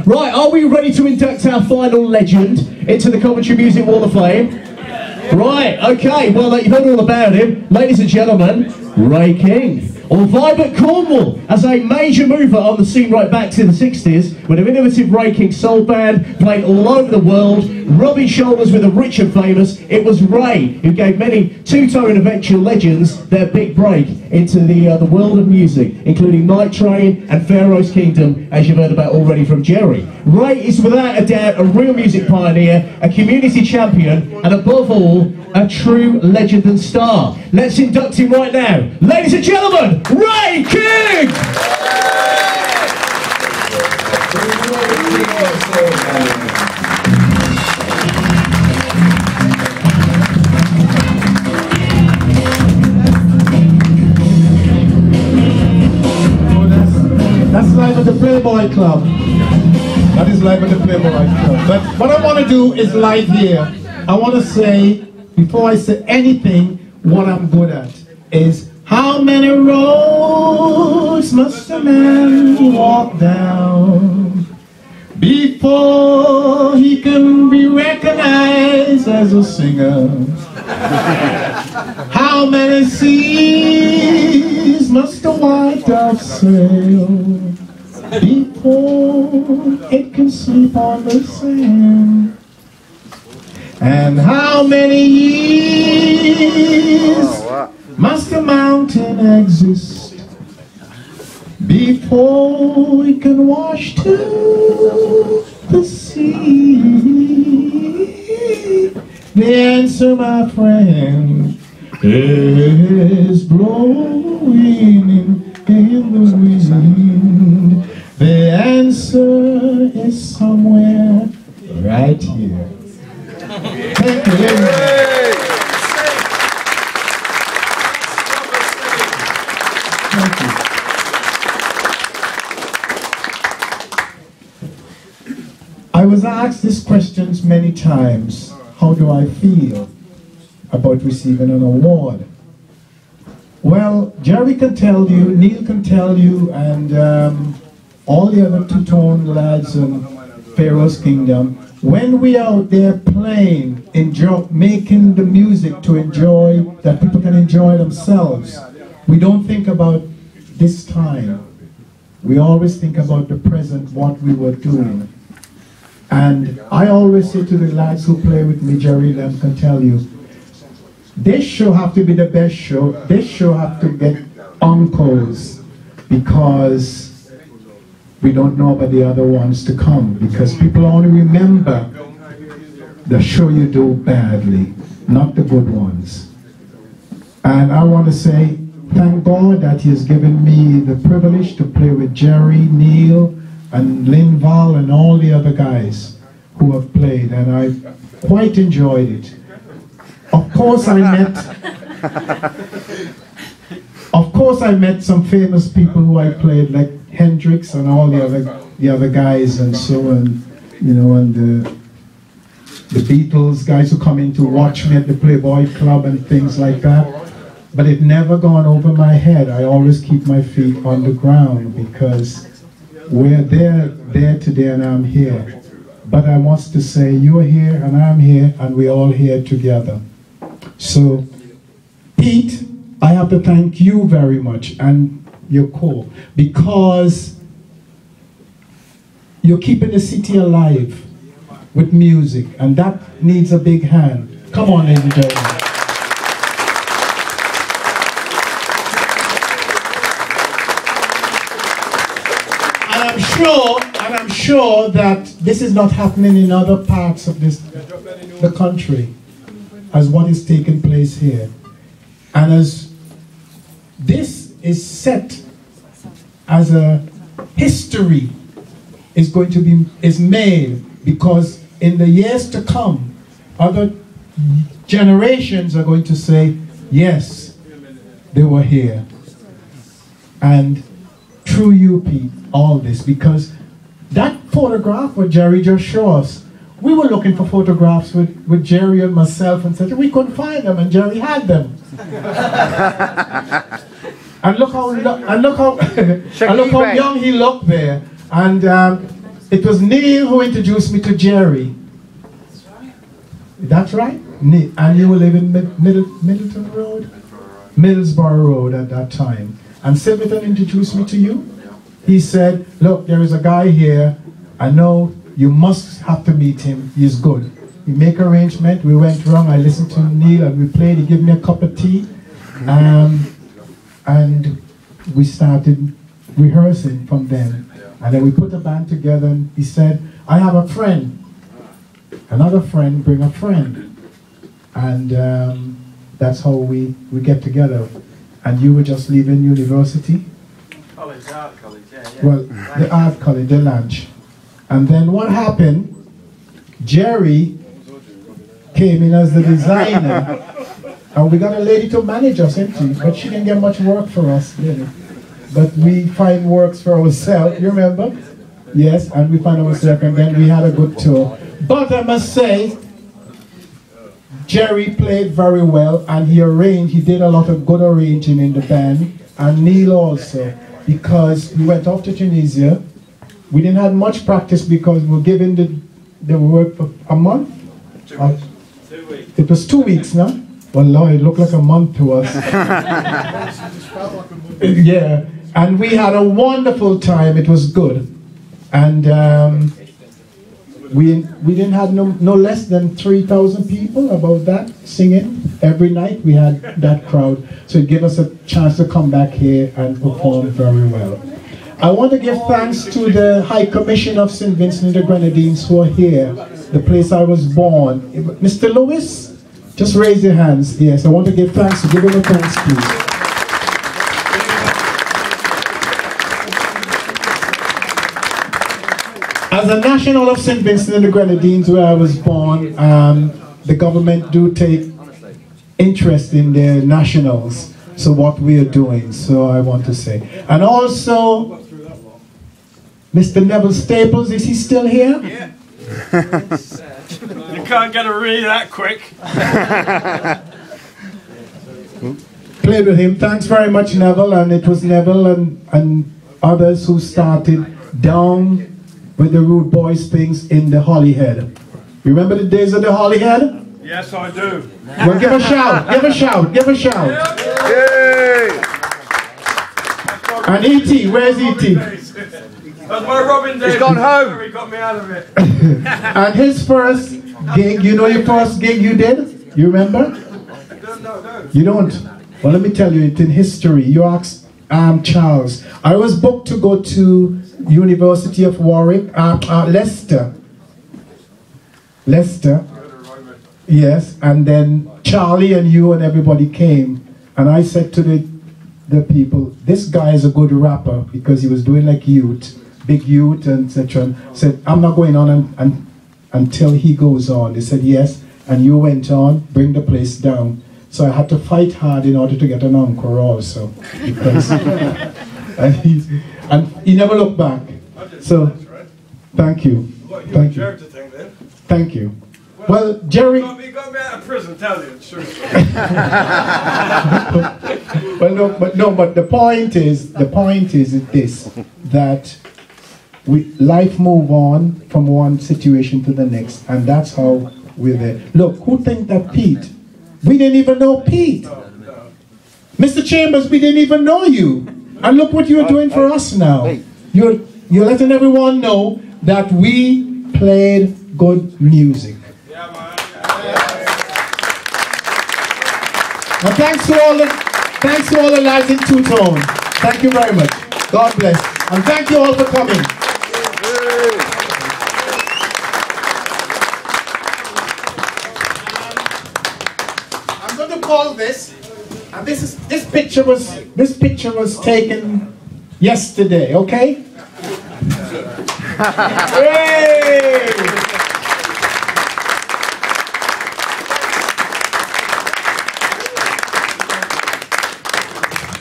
Right, are we ready to induct our final legend into the Coventry Music Wall of Fame? Right, okay, well, you've heard all about him. Ladies and gentlemen, Ray King. Or Vibrant Cornwall, as a major mover on the scene right back to the 60s, with an innovative Ray King soul band, played all over the world, rubbing shoulders with the rich and famous. It was Ray who gave many two-tone and eventual legends their big break into the world of music, including Night Train and Pharaoh's Kingdom, as you've heard about already from Jerry. Ray is without a doubt a real music pioneer, a community champion, and above all, a true legend and star. Let's induct him right now. Ladies and gentlemen, Ray King! That's live at the Playboy Club. That is live at the Playboy Club. But what I want to do is live here. I want to say, before I say anything, what I'm good at is, how many roads must a man walk down before he can be recognized as a singer? How many seas must a white dove sail before it can sleep on the sand? And how many years must a mountain exist before it can wash to the sea? The answer, my friend, is blowing in the wind. The answer is somewhere right here. Thank you. Thank you. I was asked these questions many times. How do I feel about receiving an award? Well, Jerry can tell you, Neil can tell you, and all the other two-tone lads in Pharaoh's Kingdom, when we are out there playing, making the music to enjoy, that people can enjoy themselves, we don't think about this time. We always think about the present, what we were doing. And I always say to the lads who play with me, Jerry them can tell you, this show have to be the best show. This show have to get encores, because we don't know about the other ones to come, because people only remember the show you do badly, not the good ones. And I want to say thank God that He has given me the privilege to play with Jerry, Neil, and Lynn Val, and all the other guys who have played, and I quite enjoyed it. Of course I met some famous people who I played, like Hendrix and all the other guys, and so, and you know, and the Beatles guys who come in to watch me at the Playboy Club and things like that. But it never gone over my head. I always keep my feet on the ground, because we're there today and I'm here. But I want to say, you're here and I'm here, and we're all here together. So, Pete, I have to thank you very much, and your co, because you're keeping the city alive with music, and that needs a big hand. Come on, ladies and gentlemen. And I'm sure that this is not happening in other parts of the country as what is taking place here. And as this is set as a history is made, because in the years to come, other generations are going to say, yes, they were here. And through you, Pete, all this, because that photograph what Jerry just showed us, we were looking for photographs with Jerry and myself, and said we couldn't find them, and Jerry had them. And look how young he looked there. And it was Neil who introduced me to Jerry. That's right. Neil. And you were living Middleton Road? Middlesbrough Road at that time. And Silverton introduced me to you. He said, look, there is a guy here. I know you must have to meet him. He's good. We make arrangement. We went wrong. I listened to Neil and we played. He gave me a cup of tea. And we started rehearsing from then. And then we put a band together and he said, I have a friend. Another friend, bring a friend. And that's how we get together. And you were just leaving university? College, the art college, yeah. Well, the art college, the lunch. And then what happened, Jerry came in as the designer. And we got a lady to manage us, empty, but she didn't get much work for us, really. But we find works for ourselves, you remember? Yes, and we find ourselves, and then we had a good tour. But I must say, Jerry played very well, and he did a lot of good arranging in the band, and Neil also, because we went off to Tunisia. We didn't have much practice because we were given the work for a month. 2 weeks. 2 weeks. It was 2 weeks, no? Well, Lord, it looked like a month to us. Yeah, and we had a wonderful time. It was good. And we didn't have no less than 3,000 people, about that, singing. Every night we had that crowd. So it gave us a chance to come back here and perform very well. I want to give thanks to the High Commission of St. Vincent and the Grenadines who are here, the place I was born. Mr. Lewis, just raise your hands. Yes, I want to give thanks. Give him a thanks, please. As a national of St. Vincent and the Grenadines, where I was born, the government do take interest in their nationals, so what we are doing, so I want to say. And also, Mr. Neville Staples, is he still here? Yeah. You can't get a read that quick. Played with him. Thanks very much, Neville. And it was Neville and others who started down with the Rude Boys things in the Holyhead. Remember the days of the Holyhead? Yes, I do. Well, give a shout, give a shout, give a shout. Yay! And E.T., where's E.T.? That's my Robin Davis. He's gone home. He got me out of it. And his first gig, you know your first gig you did? You remember? No. You don't? Well, let me tell you, it's in history. You asked Charles. I was booked to go to University of Warwick, Leicester. Yes, and then Charlie and you and everybody came. And I said to the people, this guy is a good rapper, because he was doing like youth, big youth, and etc. Said, I'm not going on until he goes on. They said, yes, and you went on, bring the place down. So I had to fight hard in order to get an encore also, because and he never looked back. So thank you, thank you, thank you. Well, Jerry. You got me out of prison, tell you. Sure. Well, but the point is this, that life move on from one situation to the next, and that's how we're there. Look, who think that Pete? We didn't even know Pete. No. Mr. Chambers, we didn't even know you. And look what you're doing for us now. You're letting everyone know that we played good music. Yeah, man. And thanks to all the lads in two-tone. Thank you very much. God bless. And thank you all for coming. I'm going to call this, and this picture was taken yesterday, okay? Hooray!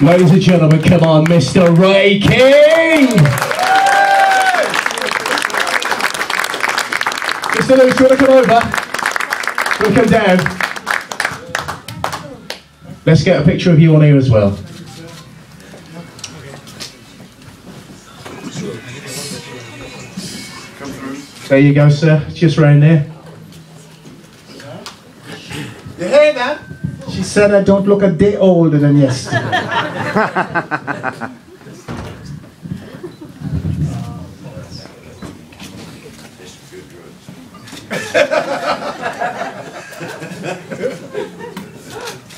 Ladies and gentlemen, come on, Mr. Ray King! Mr. Lewis, you want to come over? You want to come down? Let's get a picture of you on here as well. There you go, sir. Just round there. You hear that? She said I don't look a day older than yesterday.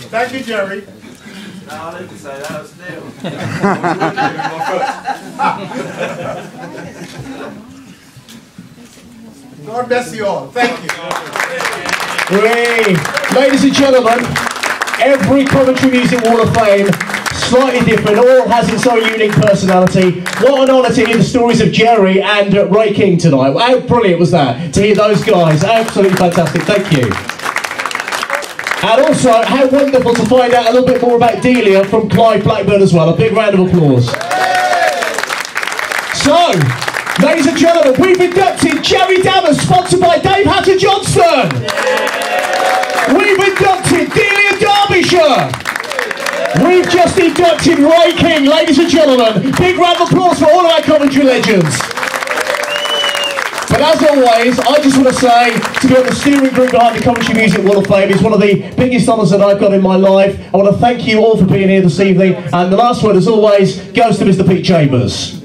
Thank you, Jerry. No, I didn't say that, was Neil. God bless you all. Thank you. Hooray. Ladies and gentlemen, every Coventry Music Wall of Fame, slightly different, all has its own unique personality. What an honour to hear the stories of Jerry and Ray King tonight. How brilliant was that, to hear those guys? Absolutely fantastic, thank you. And also, how wonderful to find out a little bit more about Delia from Clive Blackburn as well. A big round of applause. So, ladies and gentlemen, we've inducted Jerry Dammers, sponsored by Dave Hatter Johnston. We've inducted Delia Derbyshire. We've just inducted Ray King, ladies and gentlemen. Big round of applause for all of our Coventry legends. But as always, I just want to say, to be on the steering group behind the Coventry Music Wall of Fame is one of the biggest honours that I've got in my life. I want to thank you all for being here this evening. And the last word, as always, goes to Mr. Pete Chambers.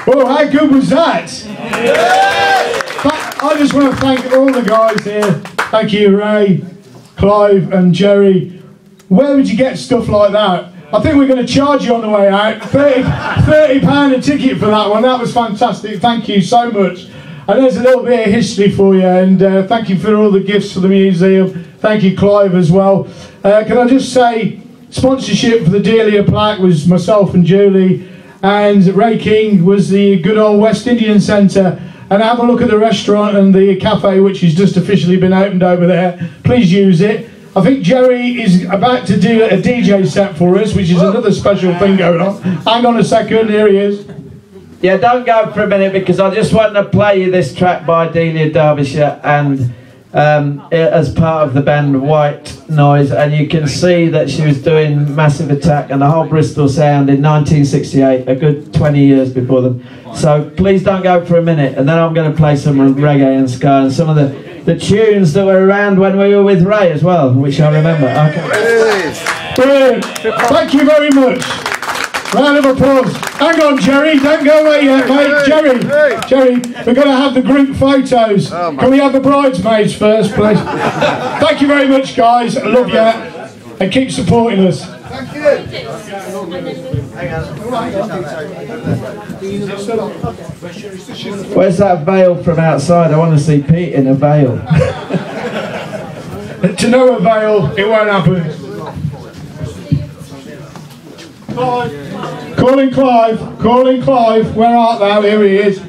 Oh, how good was that? I just want to thank all the guys here. Thank you, Ray, Clive and Jerry. Where would you get stuff like that? I think we're going to charge you on the way out. £30 a ticket for that one. That was fantastic. Thank you so much. And there's a little bit of history for you, and thank you for all the gifts for the museum. Thank you, Clive, as well. Can I just say, sponsorship for the Delia plaque was myself and Julie, and Ray King was the good old West Indian Centre. And have a look at the restaurant and the cafe, which has just officially been opened over there. Please use it. I think Jerry is about to do a DJ set for us, which is another special thing going on. Hang on a second, here he is. Yeah, don't go for a minute, because I just want to play you this track by Delia Derbyshire, and as part of the band White Noise, and you can see that she was doing Massive Attack and the whole Bristol sound in 1968, a good 20 years before them. So please don't go for a minute, and then I'm going to play some reggae and ska and some of the tunes that were around when we were with Ray as well, which I remember. Okay. Brilliant. Thank you very much. Round of applause. Hang on, Jerry, don't go away yet, mate. Jerry, we're going to have the group photos. Can we have the bridesmaids first, please? Thank you very much, guys. I love you, and keep supporting us. Thank you. Where's that veil from outside? I want to see Pete in a veil. To no avail, it won't happen. Calling Clive, where art thou? Here he is.